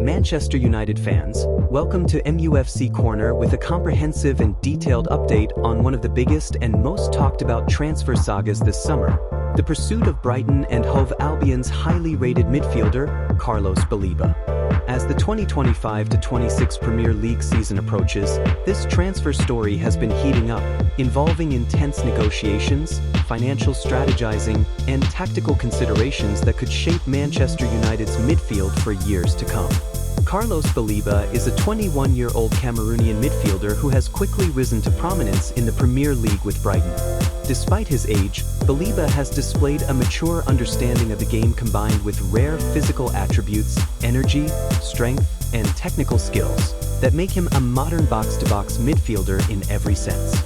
Manchester United fans, welcome to MUFC Corner with a comprehensive and detailed update on one of the biggest and most talked about transfer sagas this summer, the pursuit of Brighton and Hove Albion's highly rated midfielder, Carlos Baleba. As the 2025-26 Premier League season approaches, this transfer story has been heating up, involving intense negotiations, financial strategizing, and tactical considerations that could shape Manchester United's midfield for years to come. Carlos Baleba is a 21-year-old Cameroonian midfielder who has quickly risen to prominence in the Premier League with Brighton. Despite his age, Baleba has displayed a mature understanding of the game combined with rare physical attributes, energy, strength, and technical skills that make him a modern box-to-box midfielder in every sense.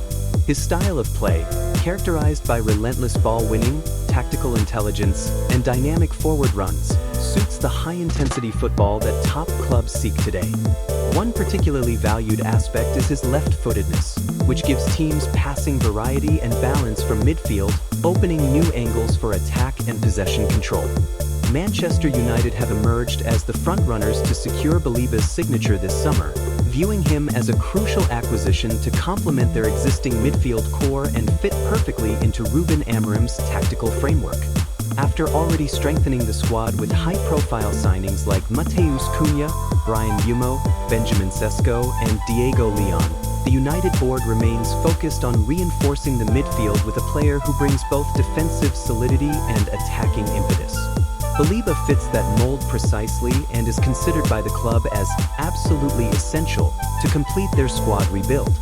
His style of play, characterized by relentless ball winning, tactical intelligence, and dynamic forward runs, suits the high-intensity football that top clubs seek today. One particularly valued aspect is his left-footedness, which gives teams passing variety and balance from midfield, opening new angles for attack and possession control. Manchester United have emerged as the frontrunners to secure Baleba's signature this summer, viewing him as a crucial acquisition to complement their existing midfield core and fit perfectly into Ruben Amorim's tactical framework. After already strengthening the squad with high-profile signings like Matheus Cunha, Bryan Mbeumo, Benjamin Sesko, and Diego Leon, the United board remains focused on reinforcing the midfield with a player who brings both defensive solidity and attacking impetus. Baleba fits that mold precisely and is considered by the club as absolutely essential to complete their squad rebuild.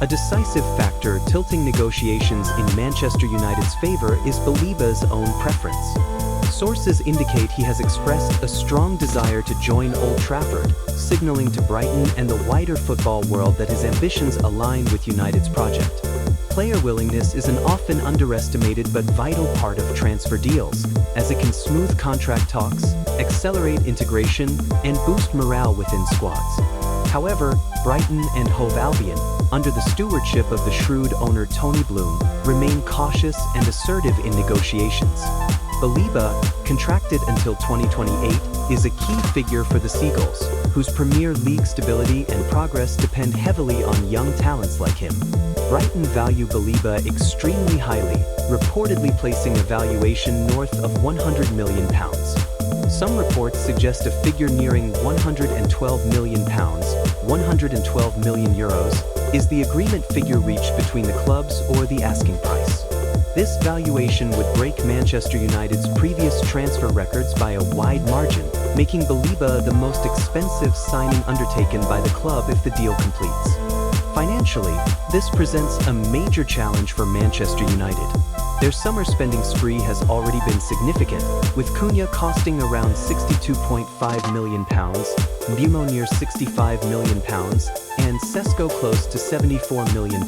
A decisive factor tilting negotiations in Manchester United's favor is Baleba's own preference. Sources indicate he has expressed a strong desire to join Old Trafford, signaling to Brighton and the wider football world that his ambitions align with United's project. Player willingness is an often underestimated but vital part of transfer deals, as it can smooth contract talks, accelerate integration, and boost morale within squads. However, Brighton and Hove Albion, under the stewardship of the shrewd owner Tony Bloom, remain cautious and assertive in negotiations. Baleba, contracted until 2028, is a key figure for the Seagulls, whose Premier League stability and progress depend heavily on young talents like him. Brighton value Baleba extremely highly, reportedly placing a valuation north of £100 million. Some reports suggest a figure nearing £112 million, €112 million, is the agreement figure reached between the clubs or the asking price. This valuation would break Manchester United's previous transfer records by a wide margin, making Baleba the most expensive signing undertaken by the club if the deal completes. Financially, this presents a major challenge for Manchester United. Their summer spending spree has already been significant, with Cunha costing around £62.5 million, Mbeumo near £65 million, and Sesko close to £74 million.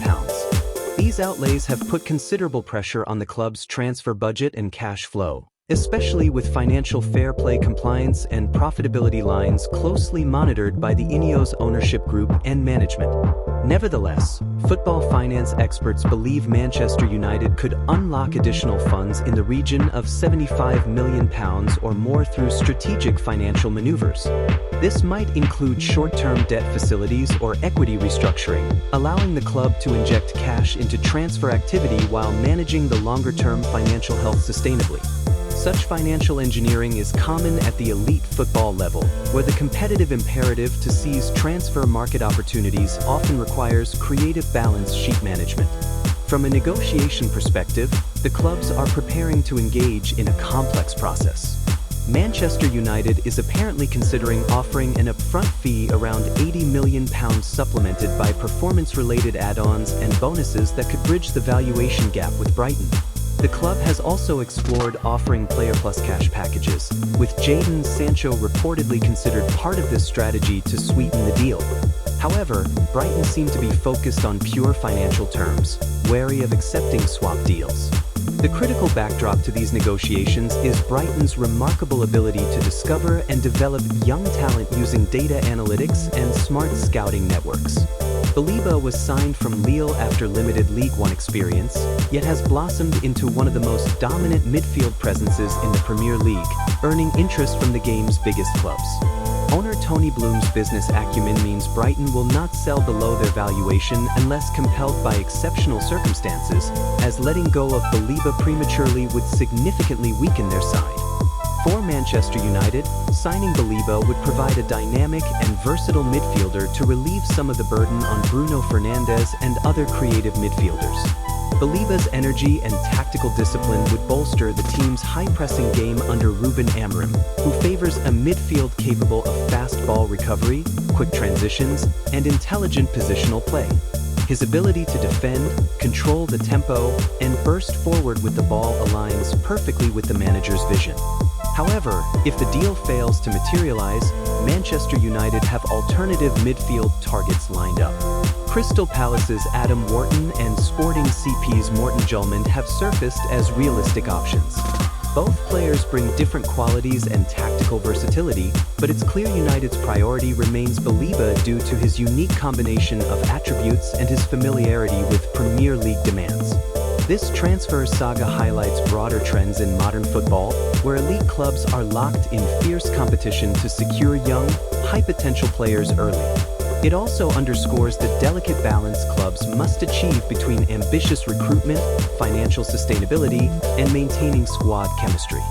These outlays have put considerable pressure on the club's transfer budget and cash flow, especially with financial fair play compliance and profitability lines closely monitored by the Ineos ownership group and management. Nevertheless, football finance experts believe Manchester United could unlock additional funds in the region of £75 million or more through strategic financial maneuvers. This might include short-term debt facilities or equity restructuring, allowing the club to inject cash into transfer activity while managing the longer-term financial health sustainably. Such financial engineering is common at the elite football level, where the competitive imperative to seize transfer market opportunities often requires creative balance sheet management. From a negotiation perspective, the clubs are preparing to engage in a complex process. Manchester United is apparently considering offering an upfront fee around £80 million supplemented by performance-related add-ons and bonuses that could bridge the valuation gap with Brighton. The club has also explored offering player plus cash packages, with Jadon Sancho reportedly considered part of this strategy to sweeten the deal. However, Brighton seem to be focused on pure financial terms, wary of accepting swap deals. The critical backdrop to these negotiations is Brighton's remarkable ability to discover and develop young talent using data analytics and smart scouting networks. Baleba was signed from Lille after limited League One experience, yet has blossomed into one of the most dominant midfield presences in the Premier League, earning interest from the game's biggest clubs. Owner Tony Bloom's business acumen means Brighton will not sell below their valuation unless compelled by exceptional circumstances, as letting go of Baleba prematurely would significantly weaken their side. For Manchester United, signing Baleba would provide a dynamic and versatile midfielder to relieve some of the burden on Bruno Fernandes and other creative midfielders. Baleba's energy and tactical discipline would bolster the team's high-pressing game under Ruben Amorim, who favors a midfield capable of fast ball recovery, quick transitions, and intelligent positional play. His ability to defend, control the tempo, and burst forward with the ball aligns perfectly with the manager's vision. However, if the deal fails to materialize, Manchester United have alternative midfield targets lined up. Crystal Palace's Adam Wharton and Sporting CP's Morten Julmand have surfaced as realistic options. Both players bring different qualities and tactical versatility, but it's clear United's priority remains Baleba due to his unique combination of attributes and his familiarity with Premier League demands. This transfer saga highlights broader trends in modern football, where elite clubs are locked in fierce competition to secure young, high-potential players early. It also underscores the delicate balance clubs must achieve between ambitious recruitment, financial sustainability, and maintaining squad chemistry.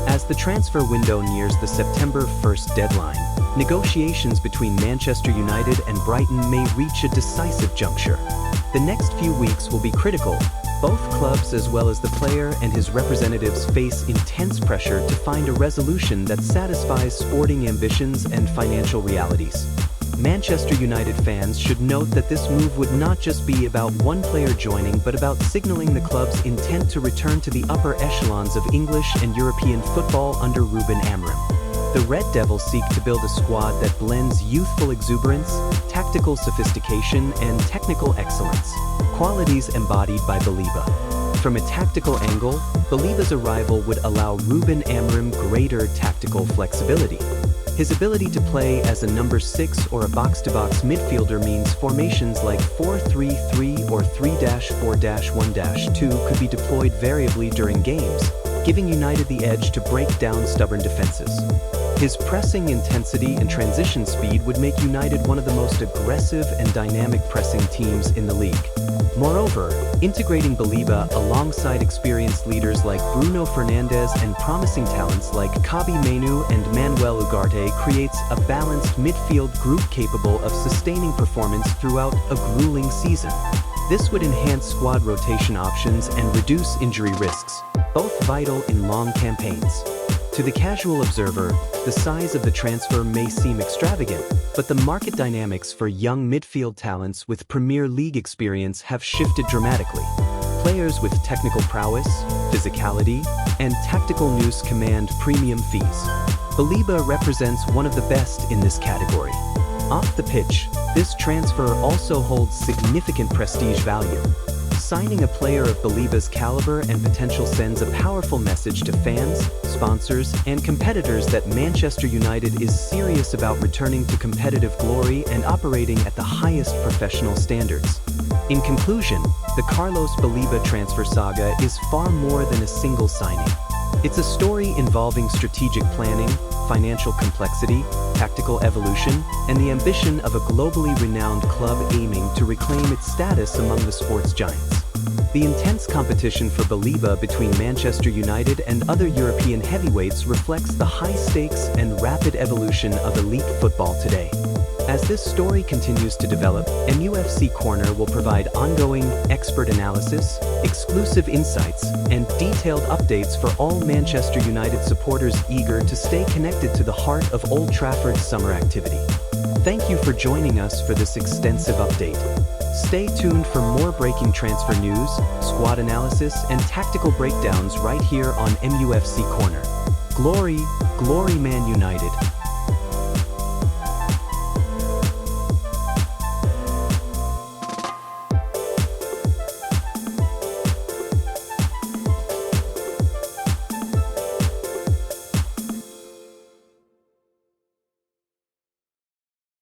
As the transfer window nears the September 1st deadline, negotiations between Manchester United and Brighton may reach a decisive juncture. The next few weeks will be critical. Both clubs, as well as the player and his representatives, face intense pressure to find a resolution that satisfies sporting ambitions and financial realities. Manchester United fans should note that this move would not just be about one player joining, but about signaling the club's intent to return to the upper echelons of English and European football under Ruben Amorim. The Red Devils seek to build a squad that blends youthful exuberance, tactical sophistication, and technical excellence, qualities embodied by Baleba. From a tactical angle, Baleba's arrival would allow Ruben Amorim greater tactical flexibility. His ability to play as a number 6 or a box-to-box midfielder means formations like 4-3-3 or 3-4-1-2 could be deployed variably during games, giving United the edge to break down stubborn defenses. His pressing intensity and transition speed would make United one of the most aggressive and dynamic pressing teams in the league. Moreover, integrating Baleba alongside experienced leaders like Bruno Fernandes and promising talents like Kabi Mainoo and Manuel Ugarte creates a balanced midfield group capable of sustaining performance throughout a grueling season. This would enhance squad rotation options and reduce injury risks, both vital in long campaigns. To the casual observer, the size of the transfer may seem extravagant, but the market dynamics for young midfield talents with Premier League experience have shifted dramatically. Players with technical prowess, physicality, and tactical nous command premium fees. Baleba represents one of the best in this category. Off the pitch, this transfer also holds significant prestige value. Signing a player of Baleba's caliber and potential sends a powerful message to fans, sponsors, and competitors that Manchester United is serious about returning to competitive glory and operating at the highest professional standards. In conclusion, the Carlos Baleba transfer saga is far more than a single signing. It's a story involving strategic planning, financial complexity, tactical evolution, and the ambition of a globally renowned club aiming to reclaim its status among the sports giants. The intense competition for Baleba between Manchester United and other European heavyweights reflects the high stakes and rapid evolution of elite football today. As this story continues to develop, MUFC Corner will provide ongoing expert analysis, exclusive insights, and detailed updates for all Manchester United supporters eager to stay connected to the heart of Old Trafford's summer activity. Thank you for joining us for this extensive update. Stay tuned for more breaking transfer news, squad analysis, and tactical breakdowns right here on MUFC Corner. Glory, glory Man United!